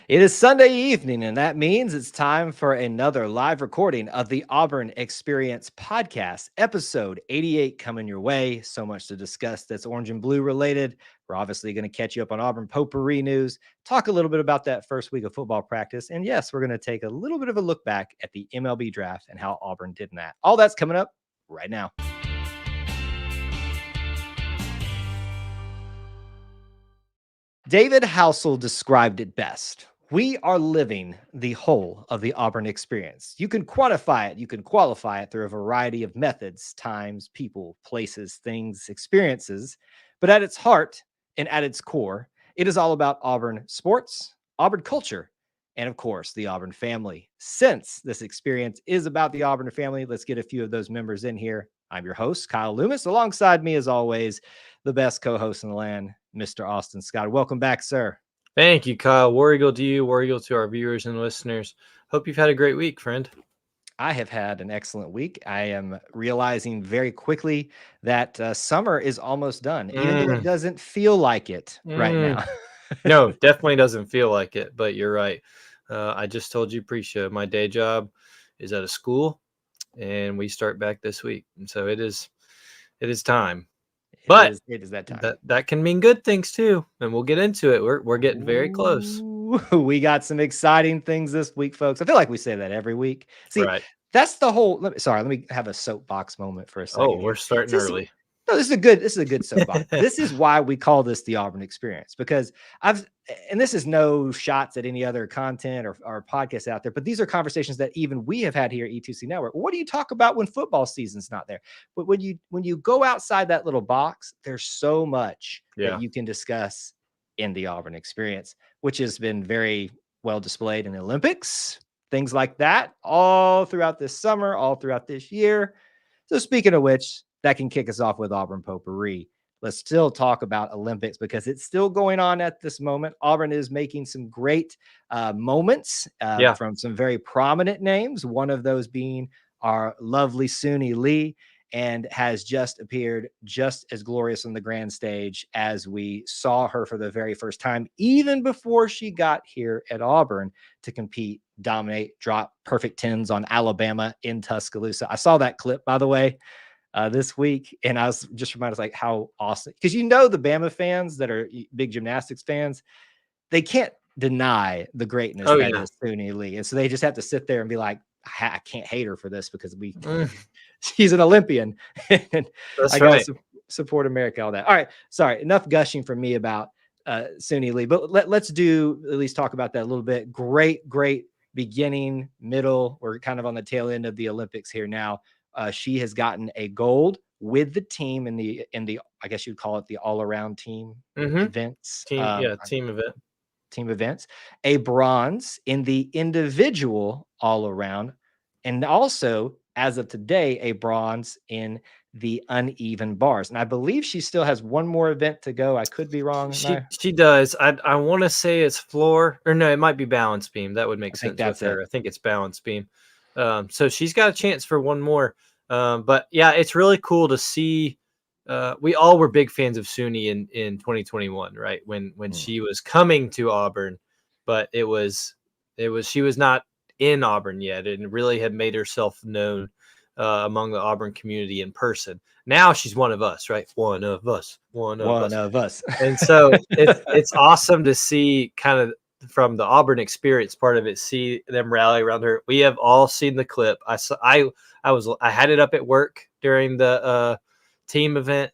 It is Sunday evening, and that means it's time for another live recording of the Auburn Experience podcast, episode 88 coming your way. So much to discuss that's orange and blue related. We're obviously going to catch you up on Auburn potpourri news, talk a little bit about that first week of football practice, and yes, we're going to take a little bit of a look back at the MLB draft and how Auburn did in that. All that's coming up right now. David Housel described it best. We are living the whole of the Auburn experience. You can quantify it, you can qualify it through a variety of methods, times, people, places, things, experiences. But at its heart and at its core, it is all about Auburn sports, Auburn culture, and of course, the Auburn family. Since this experience is about the Auburn family, let's get a few of those members in here. I'm your host, Kyle Loomis. Alongside me, as always, the best co-host in the land, Mr. Austin Scott. Welcome back, sir. Thank you, Kyle. War Eagle to you, War Eagle to our viewers and listeners. Hope you've had a great week, friend. I have had an excellent week. I am realizing very quickly that summer is almost done, even though it doesn't feel like it right now. No, definitely doesn't feel like it, but you're right. I just told you pre-show, my day job is at a school, and we start back this week. And so it is time. But it is that time. That can mean good things too, and we'll get into it. We're getting very close. We got some exciting things this week, folks. I feel like we say that every week. See, right. That's the whole. Let me have a soapbox moment for a second. Oh, we're starting early. No, this is a good soapbox. This is why we call this the Auburn Experience, because and this is no shots at any other content or podcasts out there, but these are conversations that even we have had here at E2C Network. What do you talk about when football season's not there? But when you go outside that little box, there's so much that you can discuss in the Auburn Experience, which has been very well displayed in the Olympics, things like that, all throughout this summer, all throughout this year. So speaking of which, that can kick us off with Auburn potpourri. Let's still talk about Olympics because it's still going on at this moment. Auburn is making some great moments from some very prominent names, one of those being our lovely Suni Lee, and has just appeared just as glorious on the grand stage as we saw her for the very first time, even before she got here at Auburn to compete, dominate, drop perfect tens on Alabama in Tuscaloosa. I saw that clip, by the way, this week, and I was just reminded like how awesome, because the Bama fans that are big gymnastics fans, they can't deny the greatness that is Suni Lee, and so they just have to sit there and be like, I can't hate her for this because she's an Olympian, and I gotta support America, all that. All right, sorry, enough gushing from me about Suni Lee, but let's do at least talk about that a little bit. Great beginning, middle. We're kind of on the tail end of the Olympics here now. She has gotten a gold with the team in the I guess you'd call it the all-around team events. Team events. A bronze in the individual all-around, and also, as of today, a bronze in the uneven bars. And I believe she still has one more event to go. I could be wrong. She does. I want to say it's floor, or no, it might be balance beam. That would make sense with her. I think it's balance beam. So she's got a chance for one more. But yeah, it's really cool to see. We all were big fans of Suni in 2021, right? When she was coming to Auburn, but she was not in Auburn yet, and really had made herself known among the Auburn community in person. Now she's one of us, right? One of us. And so it's awesome to see kind of from the Auburn experience part of it, see them rally around her. We have all seen the clip. I had it up at work during the team event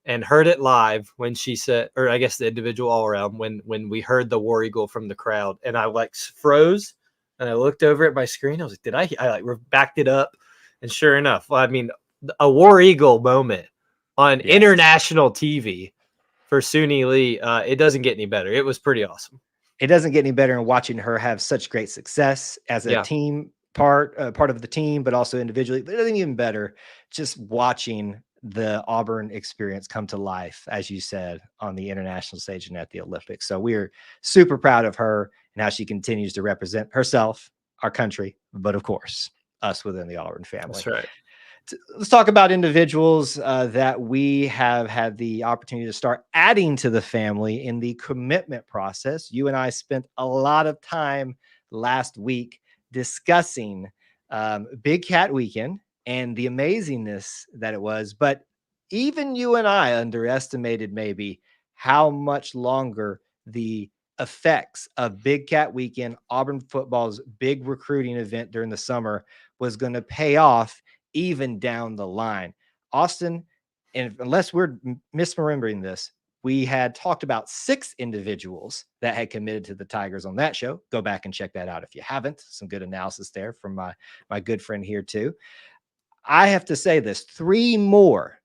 and heard it live when she said, or I guess the individual all around, when we heard the War Eagle from the crowd, and I like froze and I looked over at my screen. I was like, I backed it up, and sure enough, I mean, a War Eagle moment on international TV for Suni Lee. It doesn't get any better. It was pretty awesome. It doesn't get any better in watching her have such great success as a team part of the team, but also individually. But it doesn't even better just watching the Auburn experience come to life, as you said, on the international stage and at the Olympics. So we're super proud of her and how she continues to represent herself, our country, but of course, us within the Auburn family. That's right. let's talk about individuals that we have had the opportunity to start adding to the family in the commitment process. You and I spent a lot of time last week discussing Big Cat Weekend and the amazingness that it was. But even you and I underestimated maybe how much longer the effects of Big Cat Weekend, Auburn football's big recruiting event during the summer, was going to pay off even down the line. Austin, and unless we're misremembering this, we had talked about 6 individuals that had committed to the Tigers on that show. Go back and check that out if you haven't. Some good analysis there from my good friend here too. I have to say this, 3 more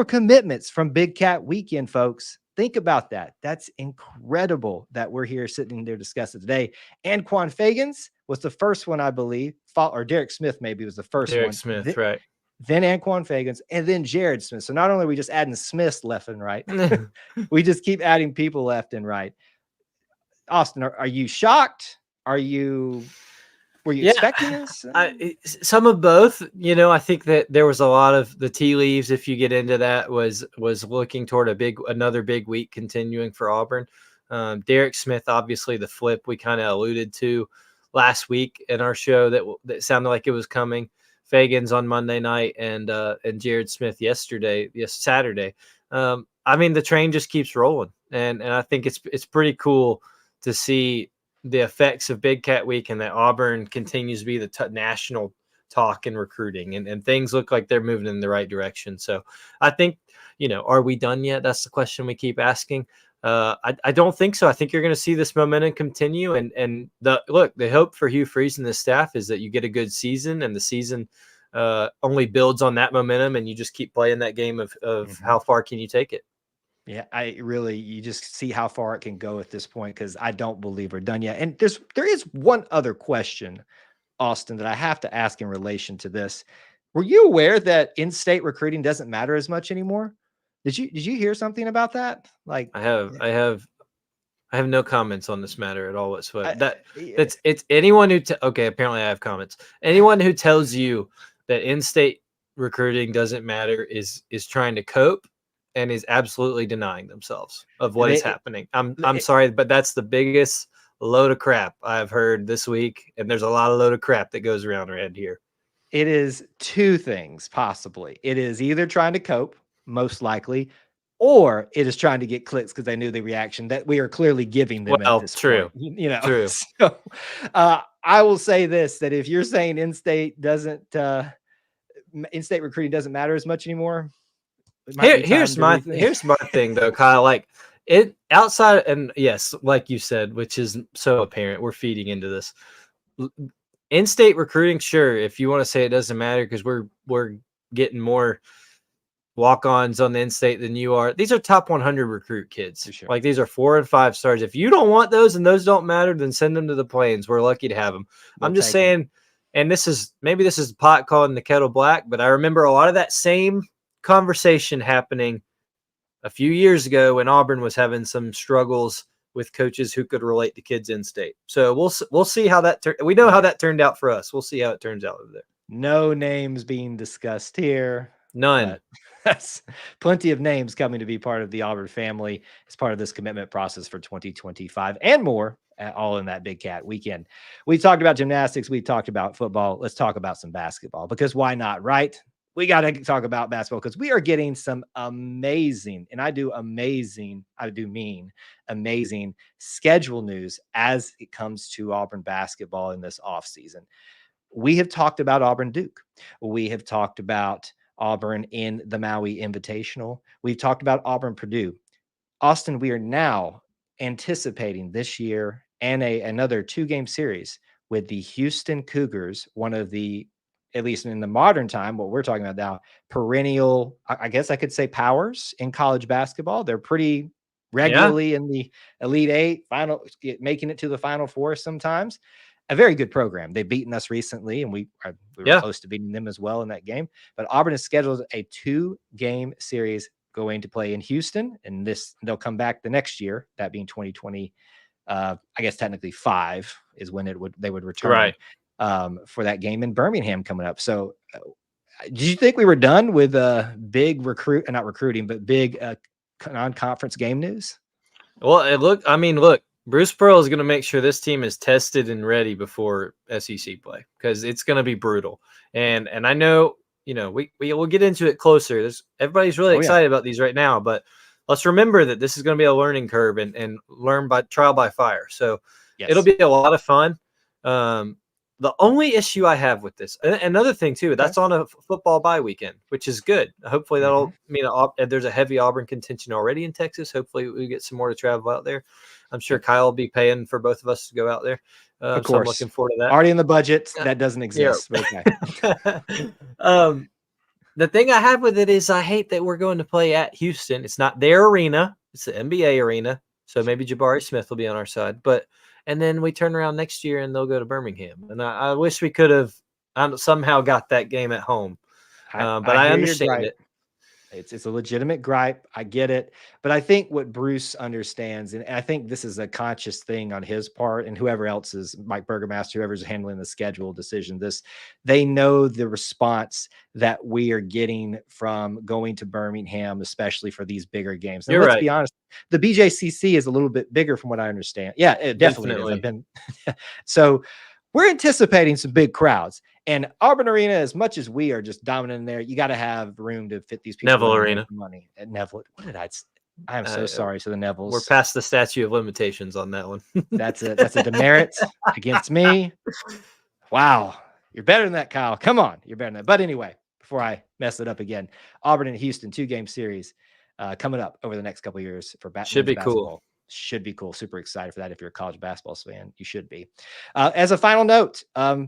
commitments from Big Cat Weekend, folks. Think about that. That's incredible that we're here sitting there discussing today. Anquan Fagans was the first one, I believe, or Derek Smith maybe was the first Derek one. Smith, right. Then Anquan Fagans, and then Jared Smith. So not only are we just adding Smiths left and right, we just keep adding people left and right. Austin, are you shocked? Were you expecting this? Some of both. I think that there was a lot of the tea leaves, if you get into that, was looking toward another big week continuing for Auburn. Derek Smith, obviously the flip we kind of alluded to last week in our show that sounded like it was coming. Fagans on Monday night and Jared Smith Saturday. The train just keeps rolling, and I think it's pretty cool to see the effects of Big Cat Week and that Auburn continues to be the national talk in recruiting, and things look like they're moving in the right direction. So I think, are we done yet? That's the question we keep asking. I don't think so. I think you're going to see this momentum continue. And the hope for Hugh Freeze and the staff is that you get a good season, and the season only builds on that momentum, and you just keep playing that game of how far can you take it. Yeah, you just see how far it can go at this point, because I don't believe we're done yet. And there is one other question, Austin, that I have to ask in relation to this. Were you aware that in-state recruiting doesn't matter as much anymore? Did you hear something about that? Like, I have no comments on this matter at all whatsoever. It's anyone who okay, apparently I have comments. Anyone who tells you that in-state recruiting doesn't matter is trying to cope and is absolutely denying themselves of what is happening. I'm sorry, but that's the biggest load of crap I've heard this week, and there's a lot of load of crap that goes around here. It is 2 things, possibly. It is either trying to cope, most likely, or it is trying to get clicks because they knew the reaction that we are clearly giving them at this point. True. So I will say this, that if you're saying in-state recruiting doesn't matter as much anymore, here's my thing though, Kyle. Like, it outside, and yes, like you said, which is so apparent, we're feeding into this. In-state recruiting, sure, if you want to say it doesn't matter because we're getting more walk-ons on the in-state than you are. These are top 100 recruit kids. Sure. Like, these are 4 and 5 stars. If you don't want those and those don't matter, then send them to the Plains. We're lucky to have them. I'm just saying, and this is the pot calling the kettle black, but I remember a lot of that same conversation happening a few years ago when Auburn was having some struggles with coaches who could relate to kids in state. So we'll see how that we know how that turned out for us. We'll see how it turns out over there. No names being discussed here. None. That's plenty of names coming to be part of the Auburn family as part of this commitment process for 2025 and more, all in that Big Cat Weekend. We talked about gymnastics. We talked about football. Let's talk about some basketball, because why not, right? We got to talk about basketball because we are getting some amazing, and I do mean amazing schedule news as it comes to Auburn basketball in this offseason. We have talked about Auburn Duke. We have talked about Auburn in the Maui Invitational. We've talked about Auburn Purdue. Austin, we are now anticipating this year and another 2-game series with the Houston Cougars, one of the, at least in the modern time, what we're talking about now, perennial, I guess I could say, powers in college basketball. They're pretty regularly in the Elite Eight, making it to the Final Four sometimes. A very good program. They've beaten us recently, and we were close to beating them as well in that game. But Auburn has scheduled a 2-game series going to play in Houston, and they'll come back the next year, that being 2020. I guess technically 5 is when they would return. Right. For that game in Birmingham coming up. So Did you think we were done with big not recruiting, but big non-conference game news? Well, look, Bruce Pearl is going to make sure this team is tested and ready before SEC play because it's going to be brutal. And I know, we will get into it closer. Everybody's really excited about these right now, but let's remember that this is going to be a learning curve and learn by trial by fire. So it'll be a lot of fun. The only issue I have with this, another thing too, that's on a football bye weekend, which is good. Hopefully that'll mean there's a heavy Auburn contention already in Texas. Hopefully we get some more to travel out there. I'm sure Kyle will be paying for both of us to go out there. Of course. So I'm looking forward to that. Already in the budget. That doesn't exist. Yeah. Okay. The thing I have with it is I hate that we're going to play at Houston. It's not their arena. It's the NBA arena. So maybe Jabari Smith will be on our side. And then we turn around next year and they'll go to Birmingham. And I wish we could have somehow got that game at home. But I understand it. It's a legitimate gripe. I get it. But I think what Bruce understands, and I think this is a conscious thing on his part and whoever else is, Mike Burgermaster, whoever's handling the schedule decision, they know the response that we are getting from going to Birmingham, especially for these bigger games. And let's be honest, the BJCC is a little bit bigger from what I understand. Yeah, it definitely is. So we're anticipating some big crowds. And Auburn Arena, as much as we are just dominant in there, you got to have room to fit these people. Neville Arena. Money at Neville. What did I am so sorry to the Nevilles. We're past the statute of limitations on that one. That's a demerit against me. Wow. You're better than that, Kyle. Come on. You're better than that. But anyway, before I mess it up again, Auburn and Houston, 2-game series coming up over the next couple of years for Should be basketball. Cool. Should be cool. Super excited for that. If you're a college basketball fan, you should be. As a final note,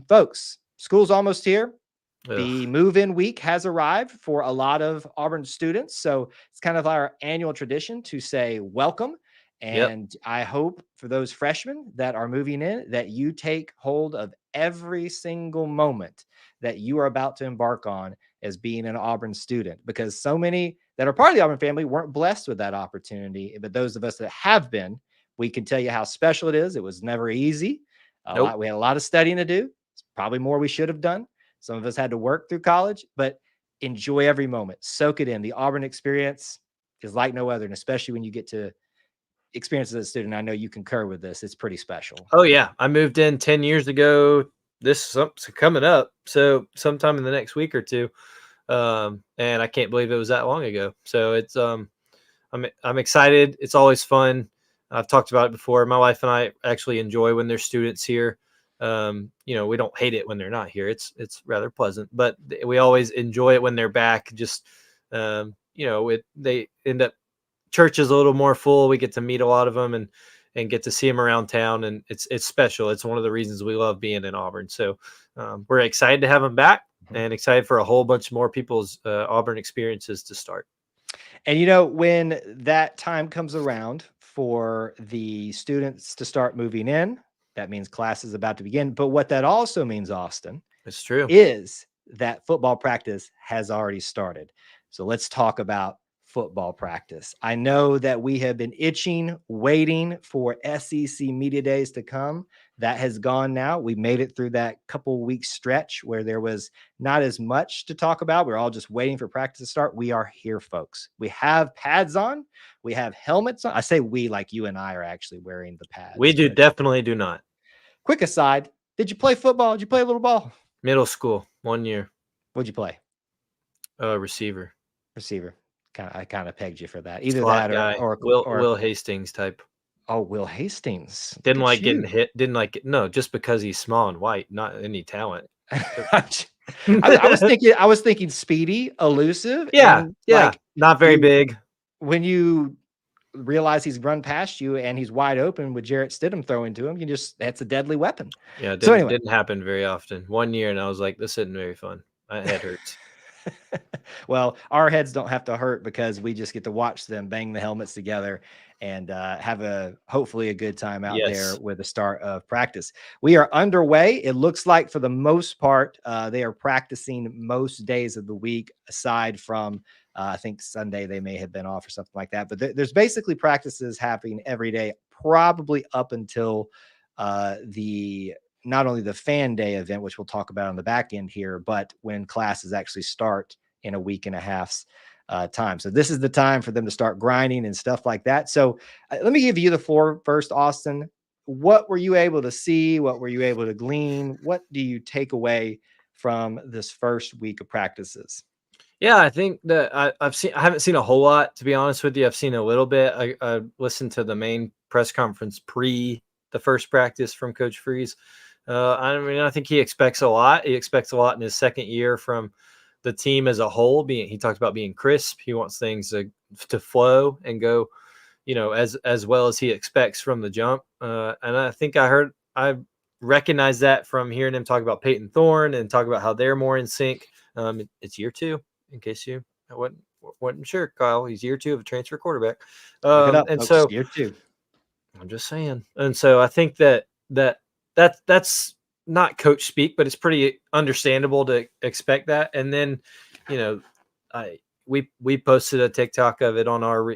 folks, school's almost here. Ugh. The move-in week has arrived for a lot of Auburn students. So it's kind of our annual tradition to say welcome. And I hope for those freshmen that are moving in that you take hold of every single moment that you are about to embark on as being an Auburn student, because so many that are part of the Auburn family weren't blessed with that opportunity. But those of us that have been, we can tell you how special it is. It was never easy. We had a lot of studying to do. It's probably more we should have done. Some of us had to work through college, but enjoy every moment. Soak it in. The Auburn experience is like no other, and especially when you get to experience as a student. I know you concur with this. It's pretty special. Oh, yeah. I moved in 10 years ago. This is coming up, so sometime in the next week or two. And I can't believe it was that long ago. So it's I'm excited. It's always fun. I've talked about it before. My wife and I actually enjoy when there's students here. We don't hate it when they're not here. It's rather pleasant, but we always enjoy it when they're back. Just they end up church is a little more full. We get to meet a lot of them and get to see them around town, and it's special. It's one of the reasons we love being in Auburn. So we're excited to have them back and excited for a whole bunch more people's Auburn experiences to start. And when that time comes around for the students to start moving in, that means class is about to begin. But what that also means, Austin, it's true, is that football practice has already started. So let's talk about football practice. I know that we have been itching, waiting for SEC Media Days to come. That has gone now. We made it through that couple week stretch where there was not as much to talk about. We're all just waiting for practice to start. We are here, folks. We have pads on. We have helmets on. I say we like you and I are actually wearing the pads. We definitely do not. Quick aside, did you play football? Did you play a little ball? Middle school, 1 year. What'd you play? Receiver. I kind of pegged you for that. Either that or Will Hastings type. Oh, Will Hastings. Didn't like getting hit. No, just because he's small and white, not any talent. I was thinking speedy, elusive. Yeah. Not very big. When you realize he's run past you and he's wide open with Jarrett Stidham throwing to him, that's a deadly weapon. Yeah, didn't happen very often. 1 year, and I was like, this isn't very fun. My head hurts. Well, our heads don't have to hurt because we just get to watch them bang the helmets together and have hopefully a good time out there with the start of practice. We are underway. It looks like for the most part, they are practicing most days of the week, aside from I think Sunday they may have been off or something like that. But there's basically practices happening every day, probably up until the not only the fan day event, which we'll talk about on the back end here, but when classes actually start in a week and a half's time. So this is the time for them to start grinding and stuff like that. So let me give you the floor first, Austin. What were you able to see? What were you able to glean? What do you take away from this first week of practices? Yeah, I think that I haven't seen a whole lot, to be honest with you. I've seen a little bit. I listened to the main press conference pre the first practice from Coach Freeze. I mean, I think he expects a lot. He expects a lot in his second year from the team as a whole. He talked about being crisp. He wants things to flow and go, as well as he expects from the jump. And I think I recognized that from hearing him talk about Peyton Thorne and talk about how they're more in sync. It's year 2. In case you wasn't sure, Kyle, he's year 2 of a transfer quarterback. Look it up, and folks. so Year 2. I'm just saying. And so I think that's not coach speak, but it's pretty understandable to expect that. And then, we posted a TikTok of it on our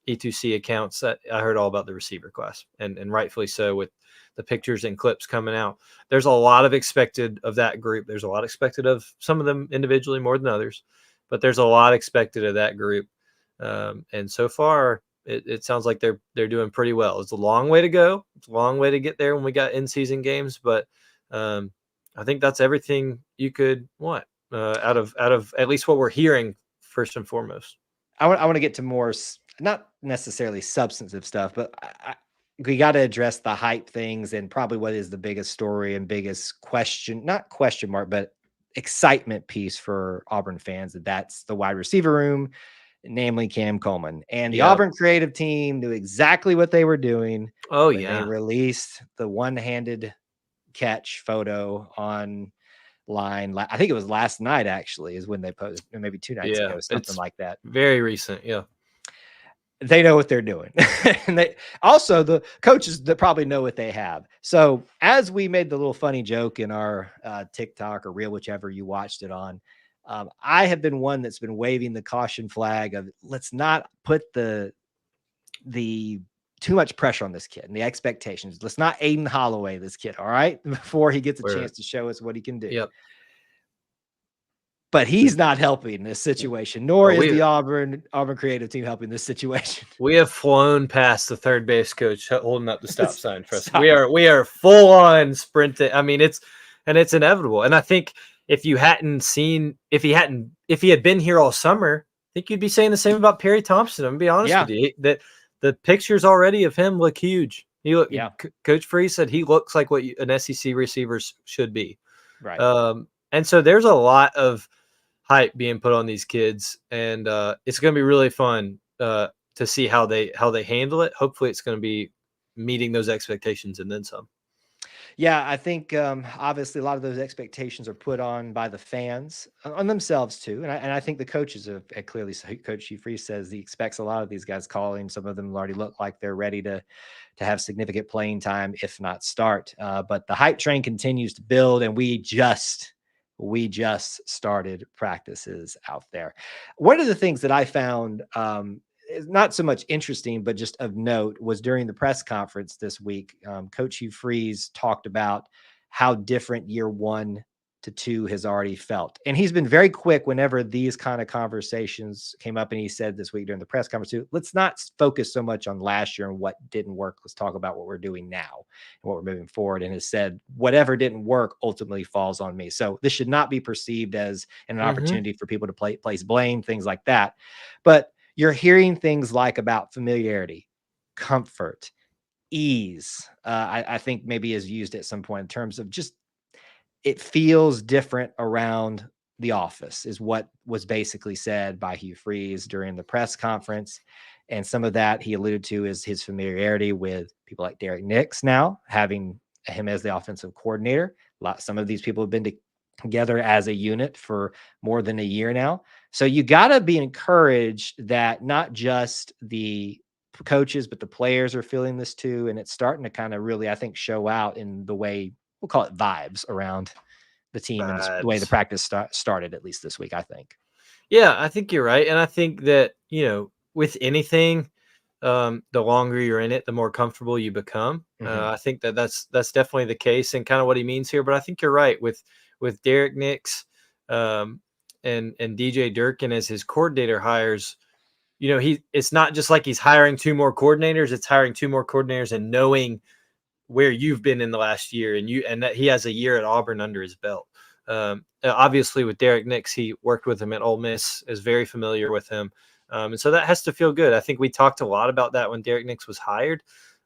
E2C accounts that I heard all about the receiver class, and rightfully so, with the pictures and clips coming out. There's a lot of expected of that group. There's a lot expected of some of them individually more than others, but there's a lot expected of that group. And so far, it sounds like they're doing pretty well. It's a long way to go. It's a long way to get there when we got in-season games, but I think that's everything you could want out of at least what we're hearing first and foremost. I want to get to more, not necessarily substantive stuff, but we got to address the hype things and probably what is the biggest story and biggest not question mark, but excitement piece for Auburn fans. That's the wide receiver room, namely Cam Coleman. And the Auburn creative team knew exactly what they were doing. Oh, when they released the one-handed catch photo online. I think it was last night, actually, is when they posted, maybe 2 nights ago, something like that. Very recent. Yeah. They know what they're doing. And they also, the coaches that probably know what they have. So as we made the little funny joke in our TikTok or reel, whichever you watched it on, I have been one that's been waving the caution flag of let's not put the too much pressure on this kid and the expectations. Let's not Aiden Holloway this kid, all right, before he gets a chance to show us what he can do. Yep. But he's not helping this situation, nor is the Auburn creative team helping this situation. We have flown past the third base coach holding up the stop sign for us. We are full on sprinting. I mean, it's inevitable. And I think if he had been here all summer, I think you'd be saying the same about Perry Thompson. I'm gonna be honest with you. That the pictures already of him look huge. Coach Freeze said he looks like what an SEC receiver should be. Right. And so there's a lot of hype being put on these kids, and it's going to be really fun to see how they handle it. Hopefully it's going to be meeting those expectations and then some. Yeah, I think obviously a lot of those expectations are put on by the fans, on themselves too. And I think the coaches have clearly, Coach Freeze says he expects a lot of these guys calling. Some of them already look like they're ready to have significant playing time, if not start. But the hype train continues to build, and we just started practices out there. One of the things that I found is not so much interesting, but just of note, was during the press conference this week. Coach Hugh Freeze talked about how different year 1 to 2 has already felt. And he's been very quick whenever these kind of conversations came up. And he said this week during the press conference too, let's not focus so much on last year and what didn't work. Let's talk about what we're doing now and what we're moving forward. And has said, whatever didn't work ultimately falls on me. So this should not be perceived as an opportunity for people to place blame, things like that. But you're hearing things like about familiarity, comfort, ease. I think maybe is used at some point in terms of just, it feels different around the office, is what was basically said by Hugh Freeze during the press conference. And some of that he alluded to is his familiarity with people like Derek Nix now, having him as the offensive coordinator. Some of these people have been together as a unit for more than a year now. So you got to be encouraged that not just the coaches, but the players are feeling this too. And it's starting to kind of really, I think, show out in the way, we'll call it vibes around the team and the way the practice started, at least this week, I think. Yeah, I think you're right. And I think that, with anything, the longer you're in it, the more comfortable you become. I think that's definitely the case and kind of what he means here. But I think you're right with Derek Nix and DJ Durkin as his coordinator hires. It's not just like he's hiring 2 more coordinators; it's hiring 2 more coordinators and knowing where you've been in the last year, and that he has a year at Auburn under his belt. Obviously, with Derek Nix, he worked with him at Ole Miss, is very familiar with him. And so that has to feel good. I think we talked a lot about that when Derek Nix was hired.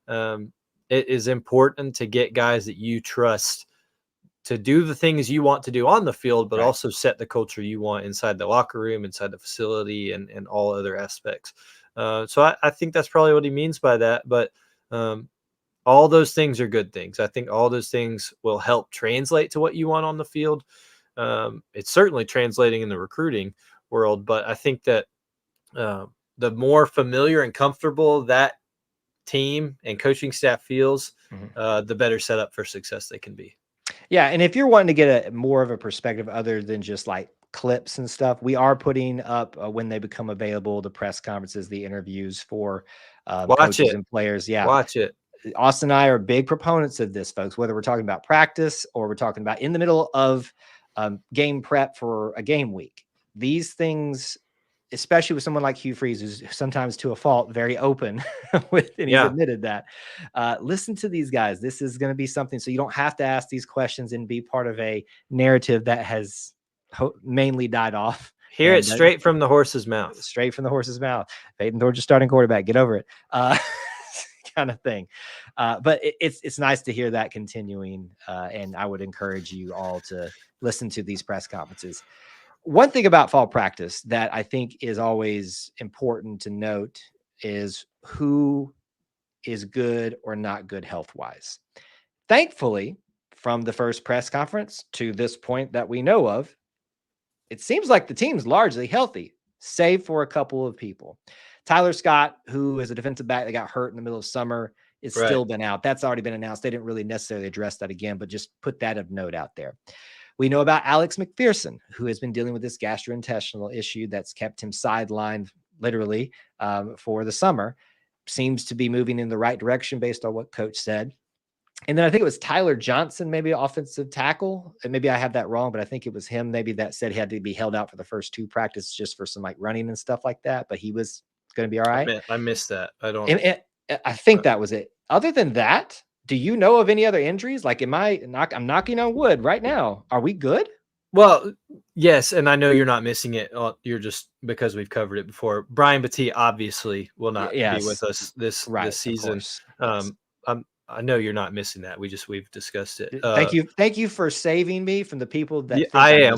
It is important to get guys that you trust to do the things you want to do on the field, but also set the culture you want inside the locker room, inside the facility, and all other aspects. So I think that's probably what he means by that. But all those things are good things. I think all those things will help translate to what you want on the field. It's certainly translating in the recruiting world, but I think that the more familiar and comfortable that team and coaching staff feels, the better set up for success they can be. Yeah, and if you're wanting to get a more of a perspective other than just like clips and stuff, we are putting up when they become available, the press conferences, the interviews for coaches and players. Yeah, watch it. Austin and I are big proponents of this, folks, whether we're talking about practice or we're talking about in the middle of game prep for a game week. These things, especially with someone like Hugh Freeze, who's sometimes to a fault very open with, and he's admitted that. Listen to these guys. This is going to be something, so you don't have to ask these questions and be part of a narrative that has mainly died off. Hear it straight from the horse's mouth. Straight from the horse's mouth. Peyton Georgia starting quarterback. Get over it. Kind of thing. But it's nice to hear that continuing. And I would encourage you all to listen to these press conferences. One thing about fall practice that I think is always important to note is who is good or not good health-wise. Thankfully, from the first press conference to this point that we know of, it seems like the team's largely healthy, save for a couple of people. Tyler Scott, who is a defensive back that got hurt in the middle of summer, is still been out. That's already been announced. They didn't really necessarily address that again, but just put that of note out there. We know about Alex McPherson, who has been dealing with this gastrointestinal issue that's kept him sidelined literally for the summer. Seems to be moving in the right direction based on what coach said. And then I think it was Tyler Johnson, maybe offensive tackle. And maybe I have that wrong, but I think it was him maybe that said he had to be held out for the first 2 practices just for some like running and stuff like that. But he was going to be all right. I missed that. I think that was it. Other than that, do you know of any other injuries? Like, I'm knocking on wood right now. Are we good? Well, yes. And I know you're not missing it. You're just because we've covered it before. Brian Battie obviously will not be with us this season. I know you're not missing that. We've discussed it. Thank you for saving me from the people that think I am.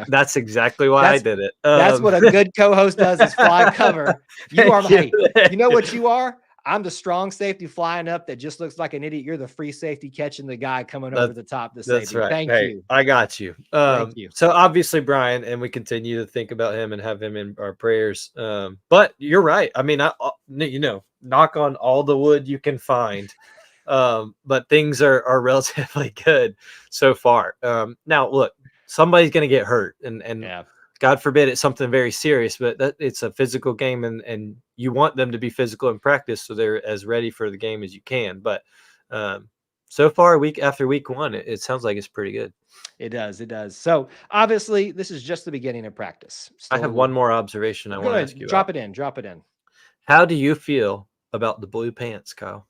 That's exactly why I did it. That's what a good co-host does, is fly cover. You are, hey, you know what you are? I'm the strong safety flying up that just looks like an idiot. You're the free safety catching the guy coming over the top to save you. Thank you. I got you. Thank you. So obviously Brian, and we continue to think about him and have him in our prayers. But you're right. I mean, knock on all the wood you can find. But things are relatively good so far. Now look, somebody's going to get hurt and God forbid it's something very serious, but it's a physical game and you want them to be physical in practice so they're as ready for the game as you can. But so far, week after week 1, it sounds like it's pretty good. It does. It does. So obviously this is just the beginning of practice. I have one more observation I want to ask you. Drop it in. How do you feel about the blue pants, Kyle?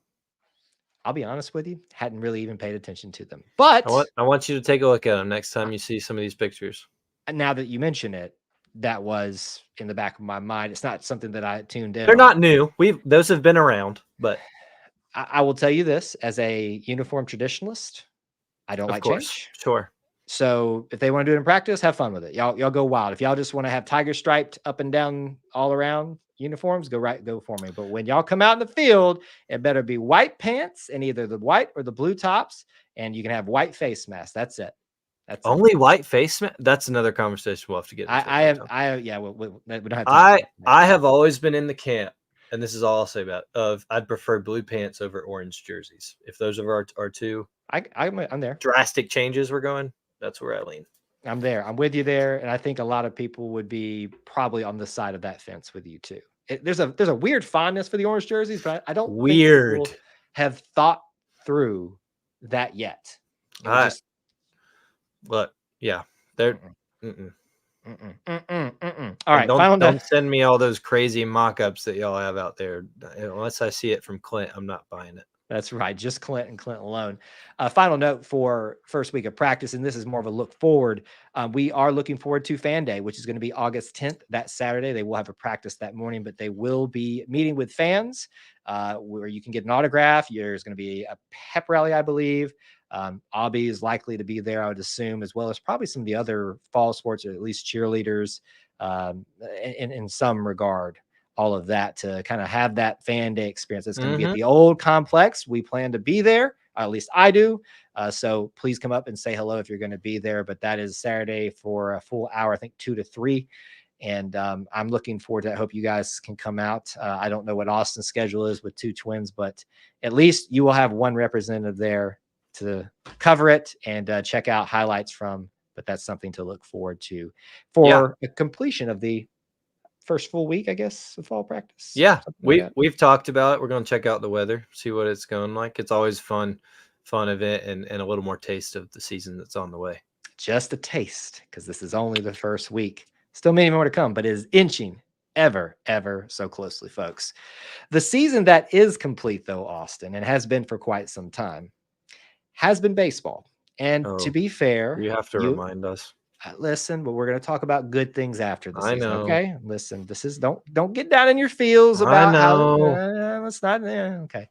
I'll be honest with you, hadn't really even paid attention to them. But I want you to take a look at them next time you see some of these pictures. Now that you mention it, that was in the back of my mind. It's not something that I tuned in. They're not new. Those have been around, but I will tell you this as a uniform traditionalist, I don't like change. Sure. So if they want to do it in practice, have fun with it. Y'all go wild. If y'all just want to have tiger striped up and down all around uniforms, go for me. But when y'all come out in the field, it better be white pants and either the white or the blue tops, and you can have white face masks. That's it. That's only white face mask. That's another conversation we'll have to get into. I have always been in the camp, and this is all I'll say about it, I'd prefer blue pants over orange jerseys. If those are our two I'm there. Drastic changes we're going, that's where I lean. I'm there. I'm with you there. And I think a lot of people would be probably on the side of that fence with you too. there's a weird fondness for the orange jerseys, but I don't think Weird. people have thought through that yet. Just look, yeah, they're. All right, don't send me all those crazy mock-ups that y'all have out there. Unless I see it from Clint, I'm not buying it. That's right. Just Clint and Clint alone. Final note for first week of practice, and this is more of a look forward. We are looking forward to Fan Day, which is going to be August 10th, that Saturday. They will have a practice that morning, but they will be meeting with fans where you can get an autograph. There's going to be a pep rally, I believe. Aubie is likely to be there, I would assume, as well as probably some of the other fall sports, or at least cheerleaders in some regard. All of that to kind of have that Fan Day experience. It's going to be at the old complex. We plan to be there. At least I do. So please come up and say hello if you're going to be there. But that is Saturday for a full hour, I think 2 to 3. And I'm looking forward to that. I hope you guys can come out. I don't know what Austin's schedule is with 2 twins, but at least you will have one representative there to cover it and check out highlights from. But that's something to look forward to for a completion of the first full week, I guess, of fall practice. Yeah, we've talked about it. We're going to check out the weather, see what it's going like. It's always fun event and a little more taste of the season that's on the way. Just a taste, because this is only the first week. Still many more to come, but it is inching ever so closely, folks. The season that is complete, though, Austin, and has been for quite some time, has been baseball. And to be fair, you have to remind us. Listen, but we're going to talk about good things after the season. Know. Okay, listen. This is don't get down in your feels about how. Let's not. Okay,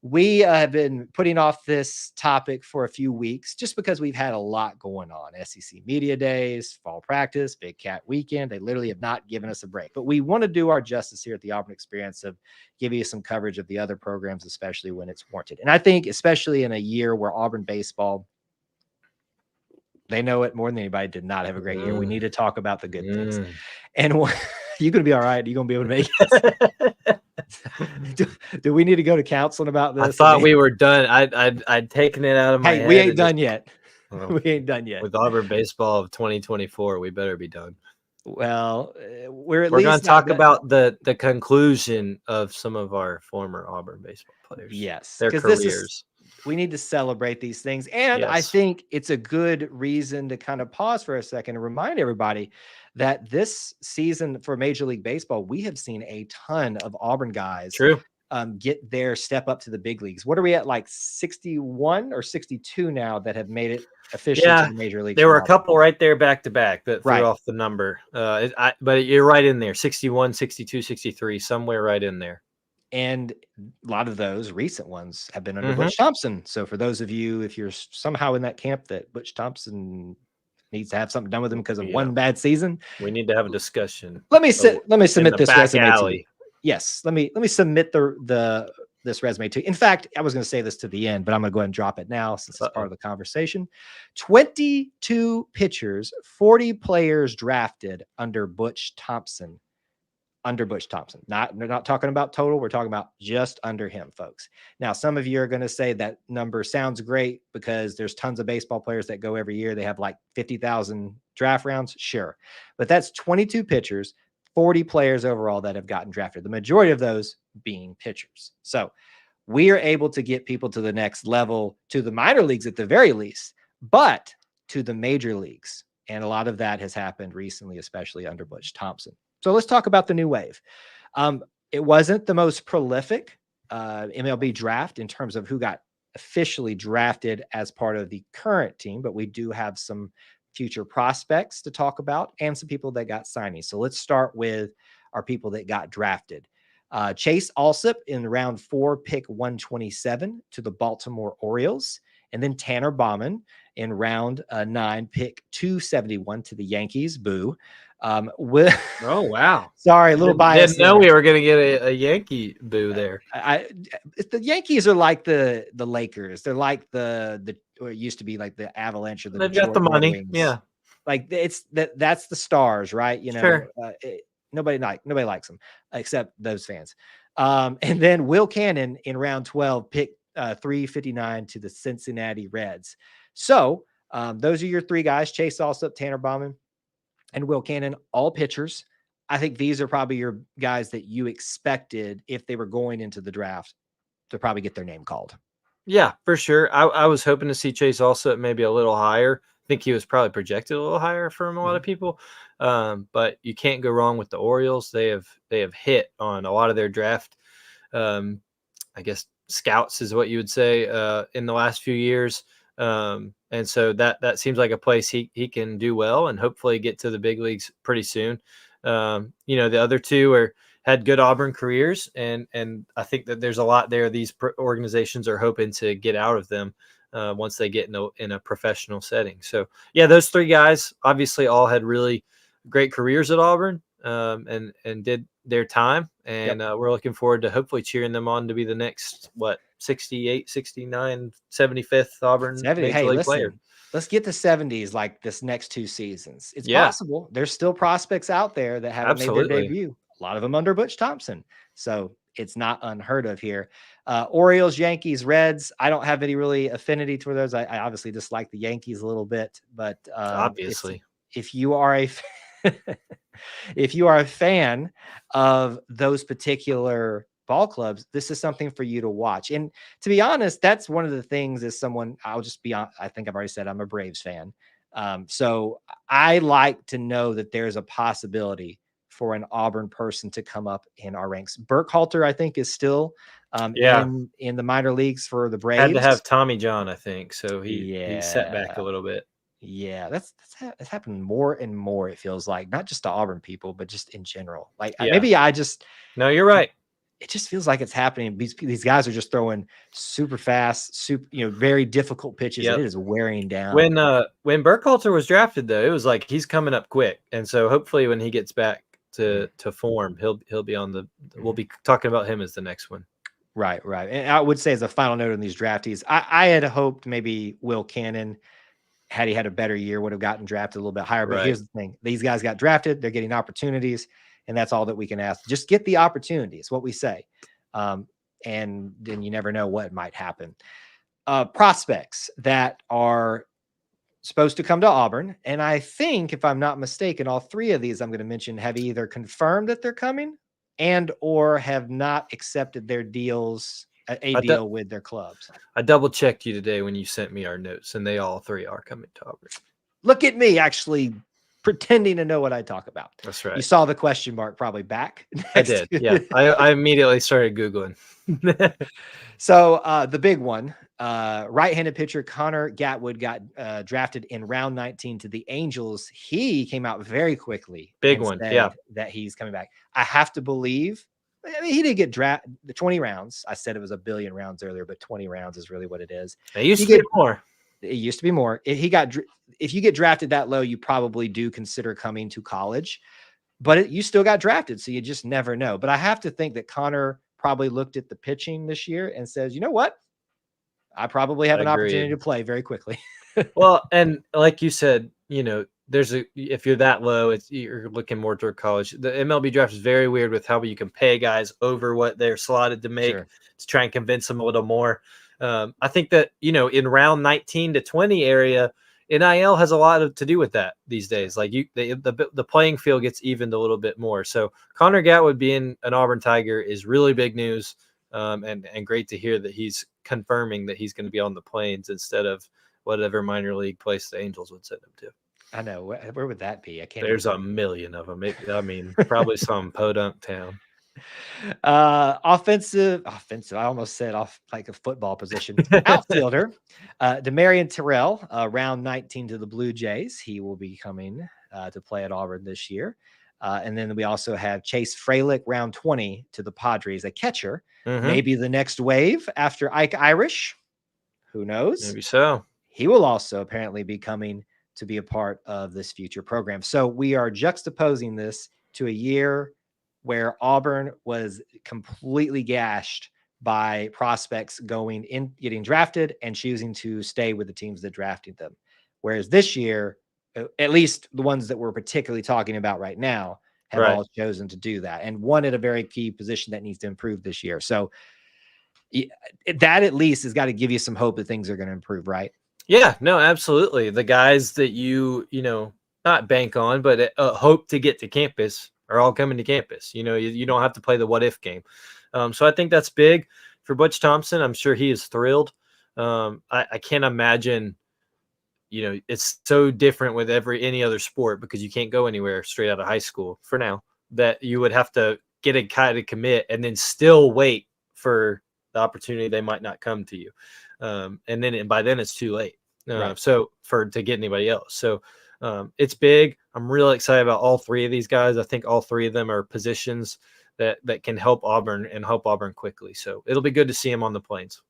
we have been putting off this topic for a few weeks just because we've had a lot going on. SEC media days, fall practice, Big Cat weekend. They literally have not given us a break. But we want to do our justice here at the Auburn Experience of giving you some coverage of the other programs, especially when it's warranted. And I think, especially in a year where Auburn baseball, they know it more than anybody, did not have a great year. We need to talk about the good things. And you're going to be all right. You're going to be able to make it. do we need to go to counseling about this? I thought we were done. I'd taken it out of my head. We ain't done yet. We ain't done yet. With Auburn baseball of 2024, we better be done. Well, we're going to talk about the conclusion of some of our former Auburn baseball players. Yes. Their careers. We need to celebrate these things. And I think it's a good reason to kind of pause for a second and remind everybody that this season for Major League Baseball, we have seen a ton of Auburn guys get their step up to the big leagues. What are we at, like 61 or 62 now that have made it officially to the Major League? There were a couple right there back to back that threw off the number. But you're right in there, 61, 62, 63, somewhere right in there. And a lot of those recent ones have been under Butch Thompson. So for those of you, if you're somehow in that camp that Butch Thompson needs to have something done with him because of one bad season, we need to have a discussion. Let me submit this resume to you. Yes, let me submit this resume to you. In fact, I was going to say this to the end, but I'm going to go ahead and drop it now since it's part of the conversation. 22 pitchers, 40 players drafted under Butch Thompson. Under Butch Thompson. We're not talking about total. We're talking about just under him, folks. Now, some of you are going to say that number sounds great because there's tons of baseball players that go every year. They have like 50,000 draft rounds. Sure. But that's 22 pitchers, 40 players overall that have gotten drafted. The majority of those being pitchers. So we are able to get people to the next level, to the minor leagues at the very least, but to the major leagues. And a lot of that has happened recently, especially under Butch Thompson. So let's talk about the new wave. It wasn't the most prolific MLB draft in terms of who got officially drafted as part of the current team, but we do have some future prospects to talk about and some people that got signings. So let's start with our people that got drafted. Chase Alsop in round 4, pick 127 to the Baltimore Orioles. And then Tanner Bauman in round 9, pick 271 to the Yankees. Boo. Oh, wow. Sorry, a little biased. Didn't know we were going to get a Yankee boo there. The Yankees are like the Lakers. They're like the or it used to be like the Avalanche or the They've got the money. Wings. Yeah. Like that's the stars, right? You know, sure. Nobody likes them except those fans. And then Will Cannon in round 12, pick 359 to the Cincinnati Reds. So those are your three guys: Chase Alsop, Tanner Bauman, and Will Cannon, all pitchers. I think these are probably your guys that you expected if they were going into the draft to probably get their name called. Yeah, for sure. I was hoping to see Chase also maybe a little higher. I think he was probably projected a little higher from a lot of people. But you can't go wrong with the Orioles. They have hit on a lot of their draft, I guess, scouts is what you would say, in the last few years. And so that seems like a place he can do well and hopefully get to the big leagues pretty soon. The other two had good Auburn careers, and I think that there's a lot there these organizations are hoping to get out of them once they get in a professional setting. So yeah, those three guys obviously all had really great careers at Auburn, and did their time, and we're looking forward to hopefully cheering them on to be the next 68, 69, 75th Auburn major league player. Let's get to 70s like this next 2 seasons. It's possible. There's still prospects out there that haven't made their debut. A lot of them under Butch Thompson. So it's not unheard of here. Orioles, Yankees, Reds. I don't have any really affinity toward those. I obviously dislike the Yankees a little bit, but obviously, if you are a fan of those particular ball clubs, this is something for you to watch. And to be honest, that's one of the things as someone, I'll just be honest, I think I've already said I'm a Braves fan. So I like to know that there's a possibility for an Auburn person to come up in our ranks. Burkhalter, I think, is still in the minor leagues for the Braves. Had to have Tommy John, I think. So he set back a little bit. Yeah, that's happened more and more, it feels like, not just to Auburn people, but just in general. Like maybe No, you're right. It just feels like it's happening. These guys are just throwing super fast, very difficult pitches, and it is wearing down. When Burkhalter was drafted, though, it was like he's coming up quick, and so hopefully when he gets back to form, he'll be on the. We'll be talking about him as the next one. Right. And I would say as a final note on these draftees, I had hoped maybe Will Cannon, had he had a better year, would have gotten drafted a little bit higher. But here's the thing: these guys got drafted; they're getting opportunities. And that's all that we can ask. Just get the opportunity is what we say. And then you never know what might happen. Prospects that are supposed to come to Auburn. And I think, if I'm not mistaken, all 3 of these I'm going to mention have either confirmed that they're coming and or have not accepted their deals, a deal with their clubs. I double checked you today when you sent me our notes, and they all 3 are coming to Auburn. Look at me actually pretending to know what I talk about. That's right. You saw the question mark probably back. I did. Yeah. I immediately started Googling. So the big one, right-handed pitcher Connor Gatwood got drafted in round 19 to the Angels. He came out very quickly. Big one. Yeah. That he's coming back. I have to believe. I mean, he did get drafted the 20 rounds. I said it was 1 billion rounds earlier, but 20 rounds is really what it is. It used to be more. It used to be more. If you get drafted that low, you probably do consider coming to college, but you still got drafted. So you just never know. But I have to think that Connor probably looked at the pitching this year and says, you know what? I probably have an opportunity to play very quickly. Well, and like you said, if you're that low, you're looking more toward college. The MLB draft is very weird with how you can pay guys over what they're slotted to make to try and convince them a little more. I think that, in round 19 to 20 area, NIL has a lot to do with that these days. Like the playing field gets evened a little bit more. So Connor Gatwood being an Auburn Tiger is really big news, and great to hear that he's confirming that he's going to be on the Plains instead of whatever minor league place the Angels would send him to. I know. Where would that be? I can't. There's a million of them. Probably some podunk town. Offensive. I almost said off like a football position. Outfielder, Demarion Terrell, round 19 to the Blue Jays. He will be coming to play at Auburn this year. And then we also have Chase Fralick, round 20 to the Padres, a catcher. Maybe the next wave after Ike Irish. Who knows? Maybe so. He will also apparently be coming to be a part of this future program. So we are juxtaposing this to a year where Auburn was completely gashed by prospects getting drafted and choosing to stay with the teams that drafted them. Whereas this year, at least the ones that we're particularly talking about right now, have all chosen to do that. And one at a very key position that needs to improve this year. So that at least has got to give you some hope that things are going to improve, right? Yeah, no, absolutely. The guys that you not bank on, but hope to get to campus are all coming to campus. You don't have to play the what if game. So I think that's big for Butch Thompson. I'm sure he is thrilled. I can't imagine, it's so different with any other sport because you can't go anywhere straight out of high school for now, that you would have to get a guy to commit and then still wait for the opportunity. They might not come to you. And by then it's too late. Right. So to get anybody else. So it's big. I'm really excited about all three of these guys. I think all three of them are positions that can help Auburn and help Auburn quickly. So it'll be good to see them on the Plains.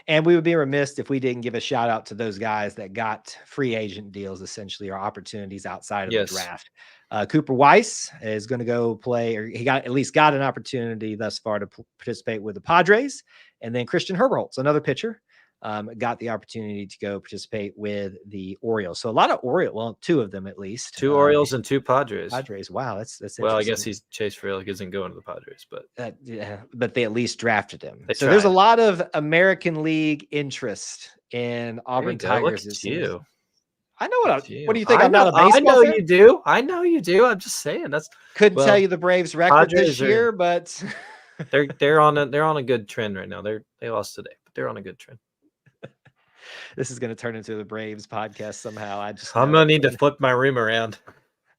And we would be remiss if we didn't give a shout out to those guys that got free agent deals, essentially, or opportunities outside of the draft. Cooper Weiss is going to go play, or he at least got an opportunity thus far to participate with the Padres. And then Christian Herbolz, another pitcher, got the opportunity to go participate with the Orioles. So a lot of Orioles, well, two of them at least. Two Orioles and two Padres. Wow, that's well, I guess he's Chase Frelick isn't going to the Padres, but but they at least drafted him. So there's a lot of American League interest in Auburn Tigers. Look at you. I know what do you think? I'm not a baseball I know fan? you do. I know you do. I'm just saying couldn't tell you the Braves record this year, but they're on a good trend right now. They lost today, but they're on a good trend. This is going to turn into the Braves podcast somehow. I'm going to need to flip my room around.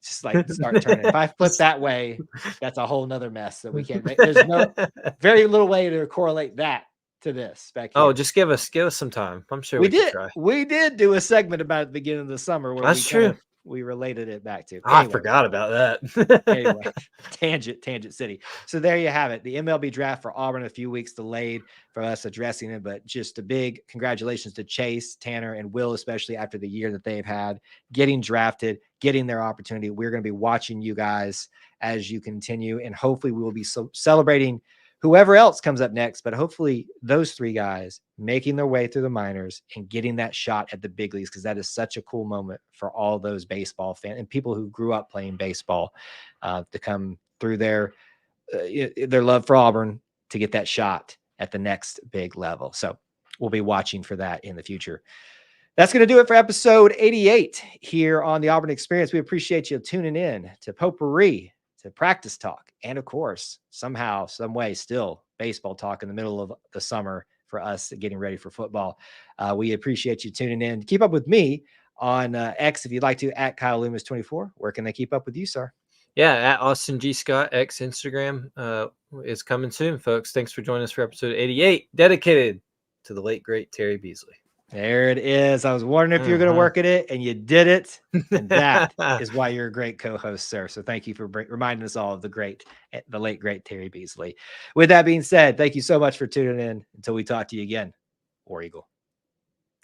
Just like start turning. If I flip that way, that's a whole nother mess that we can't make. There's very little way to correlate that to this back here. Oh, just give us some time. I'm sure we did. Try. We did do a segment about it at the beginning of the summer where that's true. We related it back to. Anyway, I forgot about that. Anyway, tangent city. So there you have it. The MLB draft for Auburn, a few weeks delayed for us addressing it, but just a big congratulations to Chase, Tanner, and Will, especially after the year that they've had getting drafted, getting their opportunity. We're going to be watching you guys as you continue, and hopefully we will be celebrating whoever else comes up next, but hopefully those three guys making their way through the minors and getting that shot at the big leagues, because that is such a cool moment for all those baseball fans and people who grew up playing baseball to come through their love for Auburn to get that shot at the next big level. So we'll be watching for that in the future. That's going to do it for episode 88 here on the Auburn Experience. We appreciate you tuning in to Potpourri, to Practice Talk, and of course, somehow, some way, still baseball talk in the middle of the summer for us getting ready for football. We appreciate you tuning in. Keep up with me on X if you'd like to, at Kyle Loomis 24. Where can they keep up with you, sir? Yeah, at Austin G. Scott, X Instagram is coming soon, folks. Thanks for joining us for episode 88, dedicated to the late, great Terry Beasley. There it is. I was wondering if you were going to work at it, and you did it. And that is why you're a great co-host, sir. So thank you for reminding us all of the late, great Terry Beasley. With that being said, thank you so much for tuning in. Until we talk to you again, War Eagle.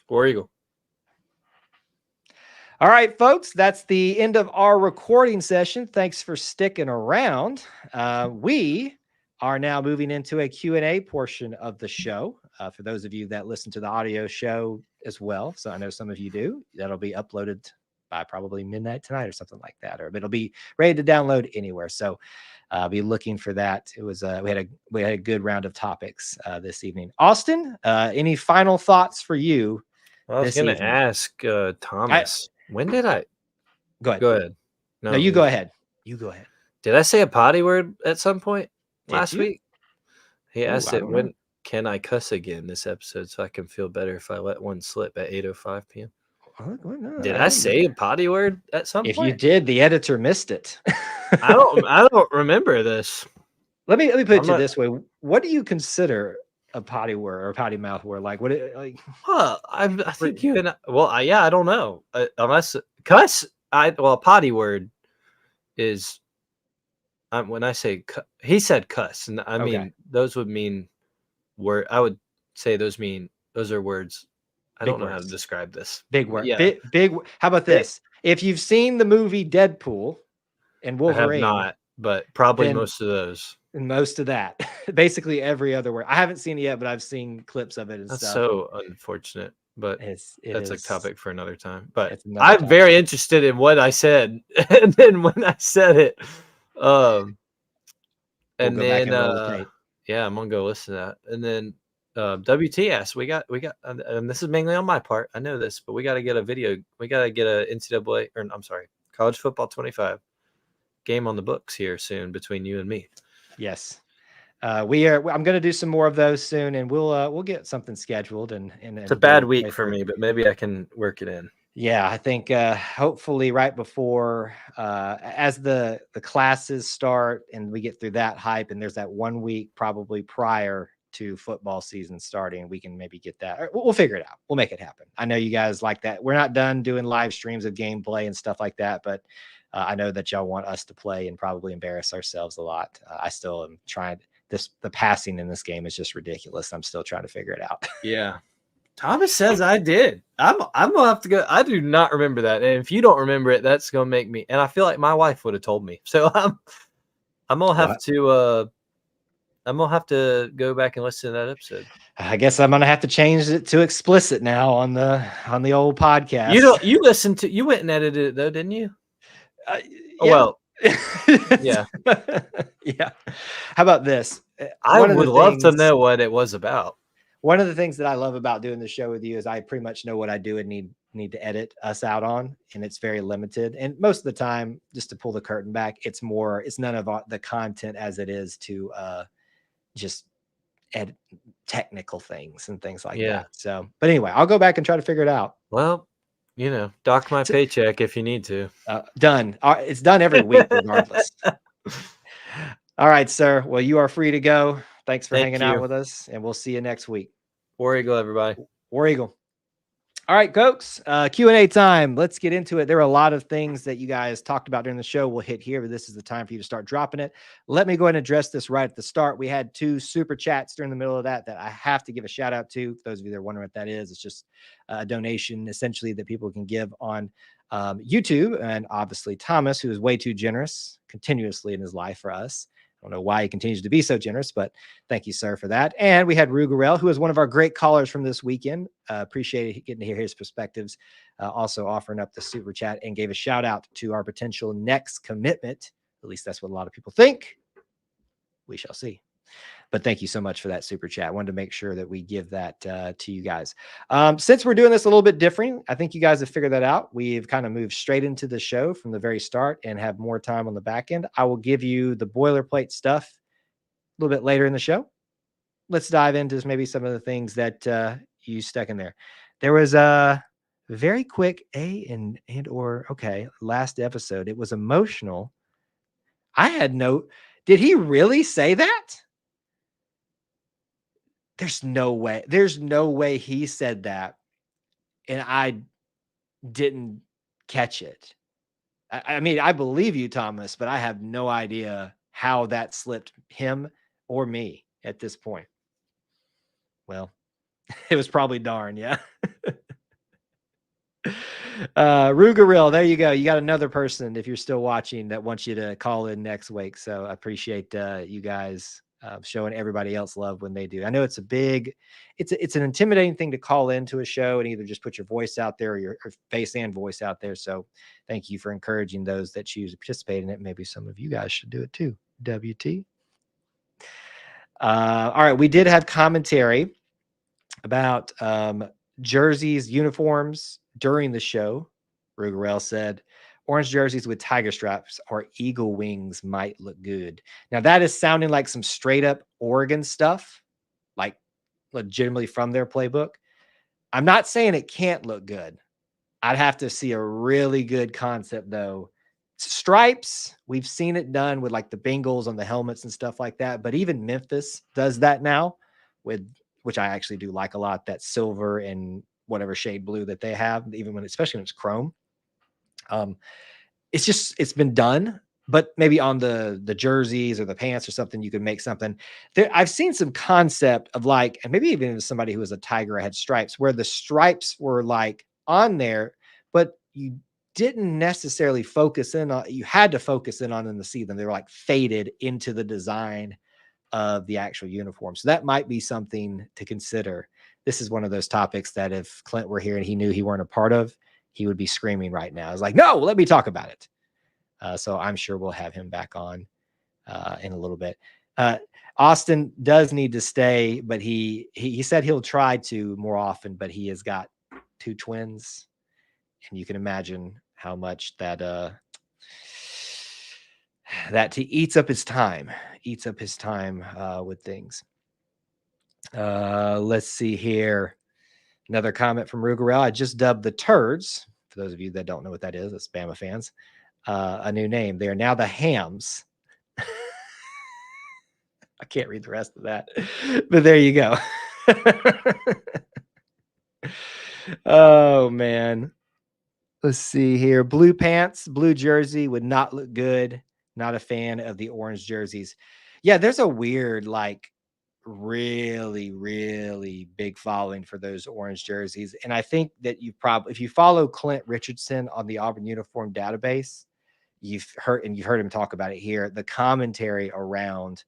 War Eagle. All right, folks, that's the end of our recording session. Thanks for sticking around. We are now moving into a Q&A portion of the show. For those of you that listen to the audio show as well. So I know some of you do. That'll be uploaded by probably midnight tonight or something like that, or it'll be ready to download anywhere. So I'll be looking for that. It was we had a good round of topics this evening. Austin, any final thoughts for you? Well, I was going to ask Thomas. When did I? Go ahead. Go ahead. No, you go ahead. You go ahead. Did I say a potty word at some point last week? He asked it when. Can I cuss again this episode so I can feel better if I let one slip at 8:05 p.m.? Did I say a potty word at some point? If you did, the editor missed it. I don't remember this. Let me put it to you this way. What do you consider a potty word or a potty mouth word? Like what? I think you and I don't know. Unless cuss. A potty word is when I say he said cuss, and I mean those would mean. I would say those are words. I don't know how to describe this. Big word. Yeah. Big. How about this? If you've seen the movie Deadpool and Wolverine, I have not, but probably most of those. And most of that, basically every other word. I haven't seen it yet, but I've seen clips of it and That's stuff. So unfortunate, but that's a topic for another time. But I'm very interested in what I said, and then when I said it, yeah, I'm gonna go listen to that. And then WT asks, we got, and this is mainly on my part. I know this, but we got to get a video. We got to get a NCAA, or I'm sorry, College Football 25 game on the books here soon between you and me. Yes. I'm going to do some more of those soon, and we'll get something scheduled. And it's a bad week for me, but maybe I can work it in. Yeah, I think hopefully right before as the classes start and we get through that hype, and there's that 1 week probably prior to football season starting, we can maybe get that. We'll figure it out. We'll make it happen. I know you guys like that. We're not done doing live streams of gameplay and stuff like that, but I know that y'all want us to play and probably embarrass ourselves a lot. I still am trying. The passing in this game is just ridiculous. I'm still trying to figure it out. Yeah. Thomas says I did. I'm gonna have to go. I do not remember that, and if you don't remember it, that's gonna make me. And I feel like my wife would have told me. So I'm gonna have to go back and listen to that episode. I guess I'm gonna have to change it to explicit now on the old podcast. You went and edited it though, didn't you? Yeah. Well, yeah. Yeah. How about this? I would love to know what it was about. One of the things that I love about doing the show with you is I pretty much know what I do and need to edit us out on, and it's very limited. And most of the time, just to pull the curtain back, it's none of the content as it is to just edit technical things and things like that. So, but anyway, I'll go back and try to figure it out. Well, dock my paycheck if you need to. Done. It's done every week regardless. All right, sir. Well, you are free to go. Thanks for hanging out with us, and we'll see you next week. War Eagle, everybody. War Eagle. All right, folks. Q&A time. Let's get into it. There are a lot of things that you guys talked about during the show. We'll hit here, but this is the time for you to start dropping it. Let me go ahead and address this right at the start. We had 2 super chats during the middle of that I have to give a shout out to. For those of you that are wondering what that is, it's just a donation essentially that people can give on YouTube. And obviously Thomas, who is way too generous continuously in his life for us. I don't know why he continues to be so generous, but thank you, sir, for that. And we had Rugarel, who is one of our great callers from this weekend. Appreciate getting to hear his perspectives. Also offering up the super chat and gave a shout out to our potential next commitment. At least that's what a lot of people think. We shall see. But thank you so much for that super chat. I wanted to make sure that we give that to you guys. Since we're doing this a little bit different, I think you guys have figured that out. We've kind of moved straight into the show from the very start and have more time on the back end. I will give you the boilerplate stuff a little bit later in the show. Let's dive into maybe some of the things that you stuck in there. There was a very quick last episode. It was emotional. Did he really say that? There's no way he said that and I didn't catch it. I mean, I believe you, Thomas, but I have no idea how that slipped him or me at this point. Well, it was probably darn, yeah. Rugaril, there you go. You got another person, if you're still watching, that wants you to call in next week. So I appreciate you guys showing everybody else love when they do. I know it's it's an intimidating thing to call into a show and either just put your voice out there or your face and voice out there. So thank you for encouraging those that choose to participate in it. Maybe some of you guys should do it too. WT. All right. We did have commentary about jerseys, uniforms during the show. Rugarel said, orange jerseys with tiger stripes or eagle wings might look good. Now that is sounding like some straight up Oregon stuff, like legitimately from their playbook. I'm not saying it can't look good. I'd have to see a really good concept though. Stripes, we've seen it done with like the Bengals on the helmets and stuff like that. But even Memphis does that now which I actually do like a lot, that silver and whatever shade blue that they have, even especially when it's chrome. It's been done, but maybe on the jerseys or the pants or something, you could make something there. I've seen some concept of like, and maybe even somebody who was a tiger had stripes where the stripes were like on there, but you didn't necessarily focus in on, you had to focus in on them to see them. They were like faded into the design of the actual uniform. So that might be something to consider. This is one of those topics that if Clint were here and he knew he weren't a part of, he would be screaming right now. It's like, no, let me talk about it. So I'm sure we'll have him back on in a little bit. Austin does need to stay, but he said he'll try to more often, but he has got 2 twins. And you can imagine how much that that he eats up his time with things. Let's see here. Another comment from Rugerel. I just dubbed the Turds, for those of you that don't know what that is, that's Bama fans, a new name. They are now the Hams. I can't read the rest of that, but there you go. Oh, man. Let's see here. Blue pants, blue jersey would not look good. Not a fan of the orange jerseys. Yeah, there's a weird, like, really, really big following for those orange jerseys. And I think that you probably, if you follow Clint Richardson on the Auburn Uniform database, you've heard him talk about it here. The commentary around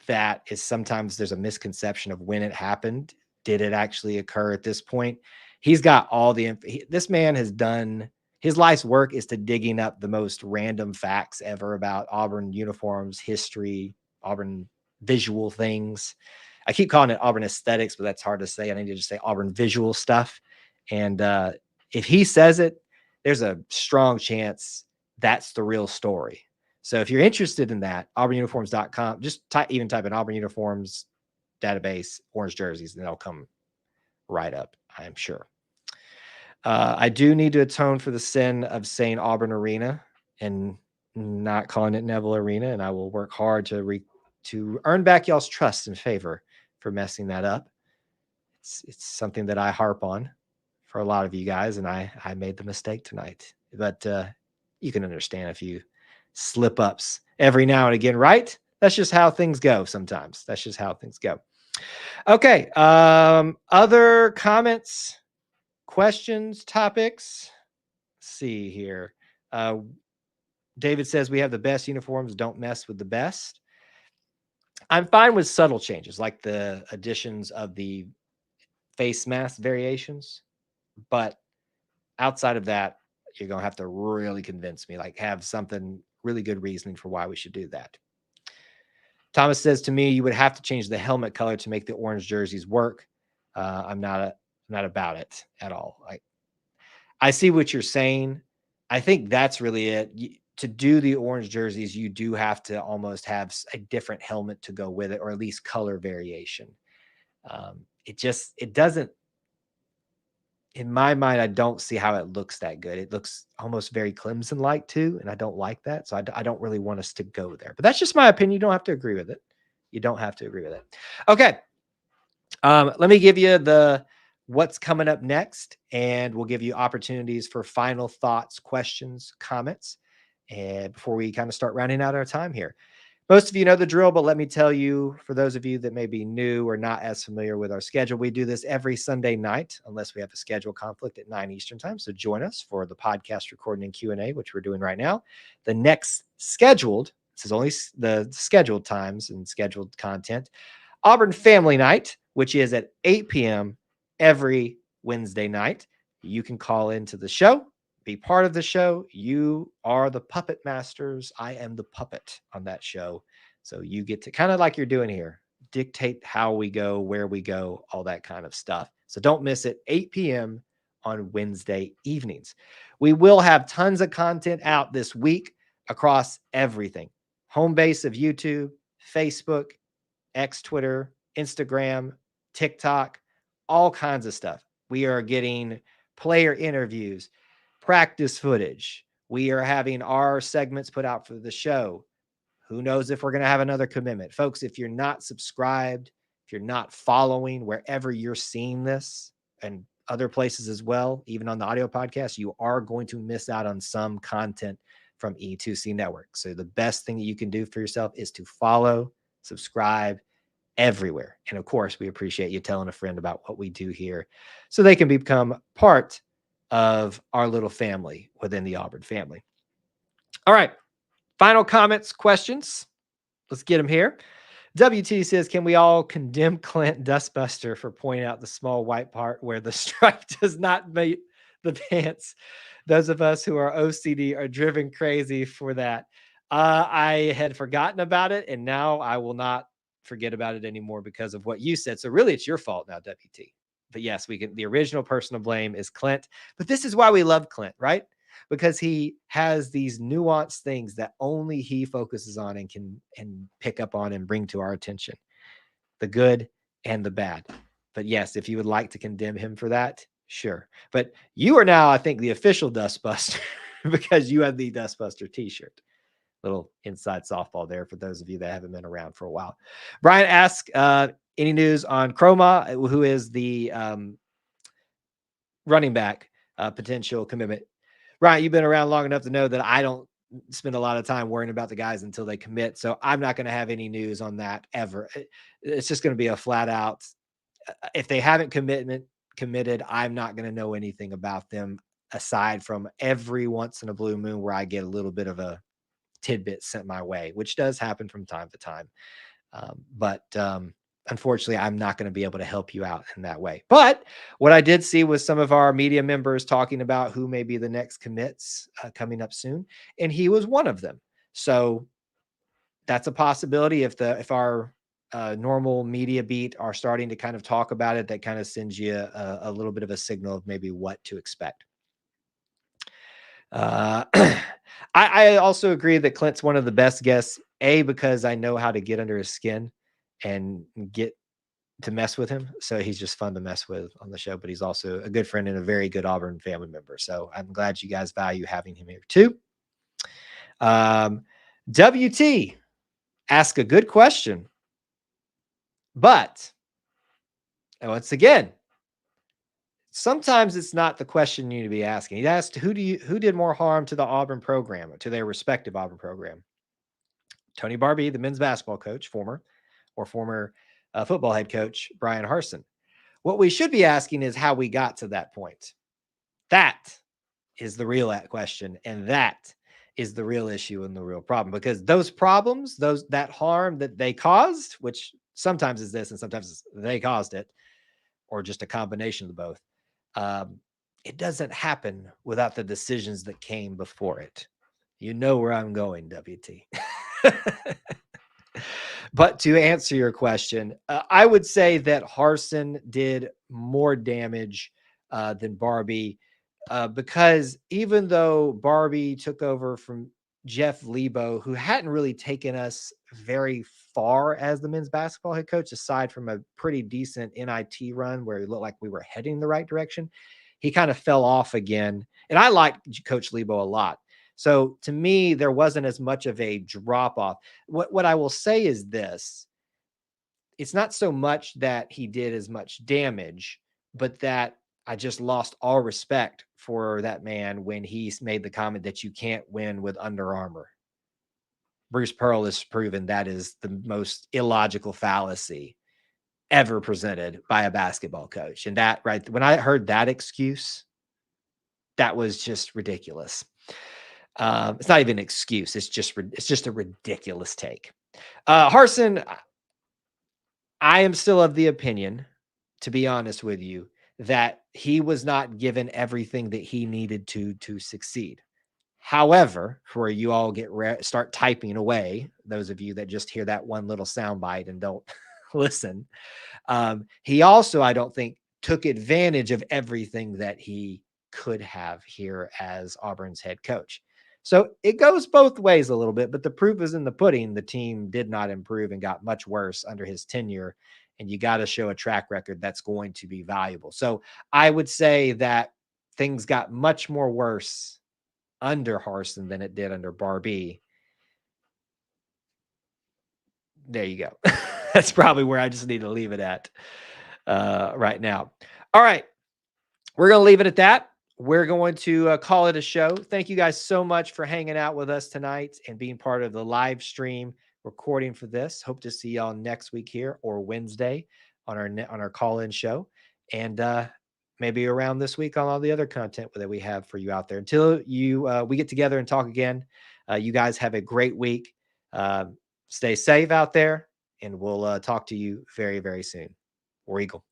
that is sometimes there's a misconception of when it happened. Did it actually occur at this point? He's got all the this man has done his life's work is to digging up the most random facts ever about Auburn uniforms, history, Auburn visual things. I keep calling it Auburn aesthetics, but that's hard to say. I need to just say Auburn visual stuff. And if he says it, there's a strong chance that's the real story. So if you're interested in that, auburnuniforms.com, just type in Auburn Uniforms database, orange jerseys, and they'll come right up, I'm sure. I do need to atone for the sin of saying Auburn Arena and not calling it Neville Arena, and I will work hard to earn back y'all's trust and favor for messing that up. It's something that I harp on for a lot of you guys, and I made the mistake tonight. But you can understand a few slip-ups every now and again, right? That's just how things go sometimes. That's just how things go. Okay. Other comments, questions, topics? Let's see here. David says we have the best uniforms. Don't mess with the best. I'm fine with subtle changes like the additions of the face mask variations, but outside of that, you're going to have to really convince me, like have something really good reasoning for why we should do that. Thomas says to me, you would have to change the helmet color to make the orange jerseys work. I'm not about it at all. I see what you're saying. I think that's really it. To do the orange jerseys, you do have to almost have a different helmet to go with it, or at least color variation. It doesn't, in my mind, I don't see how it looks that good. It looks almost very Clemson-like too, and I don't like that. So I don't really want us to go there. But that's just my opinion. You don't have to agree with it. You don't have to agree with it. Okay. Let me give you what's coming up next, and we'll give you opportunities for final thoughts, questions, comments, and before we kind of start rounding out our time here. Most of you know the drill, but let me tell you, for those of you that may be new or not as familiar with our schedule, we do this every Sunday night, unless we have a schedule conflict at 9 Eastern time. So join us for the podcast recording and Q&A, which we're doing right now. The next scheduled, this is only the scheduled times and scheduled content, Auburn Family Night, which is at 8 p.m. every Wednesday night. You can call into the show, be part of the show. You are the puppet masters. I am the puppet on that show. So you get to, kind of like you're doing here, dictate how we go, where we go, all that kind of stuff. So don't miss it. 8 p.m. on Wednesday evenings. We will have tons of content out this week across everything. Home base of YouTube, Facebook, X, Twitter, Instagram, TikTok, all kinds of stuff. We are getting player interviews, practice footage. We are having our segments put out for the show. Who knows if we're going to have another commitment. Folks, if you're not subscribed, if you're not following wherever you're seeing this and other places as well, even on the audio podcast, you are going to miss out on some content from E2C Network. So the best thing that you can do for yourself is to follow, subscribe everywhere. And of course, we appreciate you telling a friend about what we do here so they can become part of our little family within the Auburn family. All right. Final comments, questions. Let's get them here. WT says, can we all condemn Clint Dustbuster for pointing out the small white part where the stripe does not meet the pants? Those of us who are OCD are driven crazy for that. I had forgotten about it, and now I will not forget about it anymore because of what you said. So really, it's your fault now, WT. But yes, the original person to blame is Clint. But this is why we love Clint, right? because he has these nuanced things that only he focuses on and can pick up on and bring to our attention, the good and the bad. But yes, if you would like to condemn him for that, sure. But you are now, I think, the official Dustbuster because you have the Dustbuster t-shirt. Little inside softball there for those of you that haven't been around for a while. Brian asks, any news on Chroma, who is the running back potential commitment? Ryan, you've been around long enough to know that I don't spend a lot of time worrying about the guys until they commit. So I'm not going to have any news on that ever. It's just going to be a flat out. If they haven't committed, I'm not going to know anything about them aside from every once in a blue moon where I get a little bit of a tidbit sent my way, which does happen from time to time. But unfortunately, I'm not going to be able to help you out in that way. But what I did see was some of our media members talking about who may be the next commits coming up soon, and he was one of them. So that's a possibility. If our normal media beat are starting to kind of talk about it, that kind of sends you a little bit of a signal of maybe what to expect. I also agree that Clint's one of the best guests, because I know how to get under his skin and get to mess with him. So he's just fun to mess with on the show, but he's also a good friend and a very good Auburn family member. So I'm glad you guys value having him here too. WT, ask a good question, but once again, sometimes it's not the question you need to be asking. He asked, who did more harm to the Auburn program, to their respective Auburn program? Tony Barbee, the men's basketball coach, former football head coach, Brian Harsin. What we should be asking is how we got to that point. That is the real question. And that is the real issue and the real problem, because those problems, that harm that they caused, which sometimes is this and sometimes they caused it, or just a combination of the both. It doesn't happen without the decisions that came before it. You know where I'm going, WT. But to answer your question, I would say that Harsin did more damage than Barbee, because even though Barbee took over from Jeff Lebo, who hadn't really taken us very far as the men's basketball head coach, aside from a pretty decent NIT run where it looked like we were heading the right direction, he kind of fell off again. And I liked Coach Lebo a lot. So to me, there wasn't as much of a drop off. What I will say is this: it's not so much that he did as much damage, but that I just lost all respect for that man when he made the comment that you can't win with Under Armour. Bruce Pearl has proven that is the most illogical fallacy ever presented by a basketball coach. And that, right, when I heard that excuse, that was just ridiculous. It's not even an excuse. It's just a ridiculous take. Harsin, I am still of the opinion, to be honest with you, that he was not given everything that he needed to succeed. However, for you all start typing away, those of you that just hear that one little soundbite and don't listen, he also, I don't think, took advantage of everything that he could have here as Auburn's head coach. So it goes both ways a little bit, but the proof is in the pudding. The team did not improve and got much worse under his tenure, and you got to show a track record that's going to be valuable. So I would say that things got much more worse under Harsin than it did under Barbee. There you go. That's probably where I just need to leave it at right now. All right. We're going to leave it at that. We're going to call it a show. Thank you guys so much for hanging out with us tonight and being part of the live stream recording for this. Hope to see y'all next week here or Wednesday on our call-in show. And maybe around this week on all the other content that we have for you out there. Until we get together and talk again, you guys have a great week. Stay safe out there, and we'll talk to you very, very soon. War Eagle.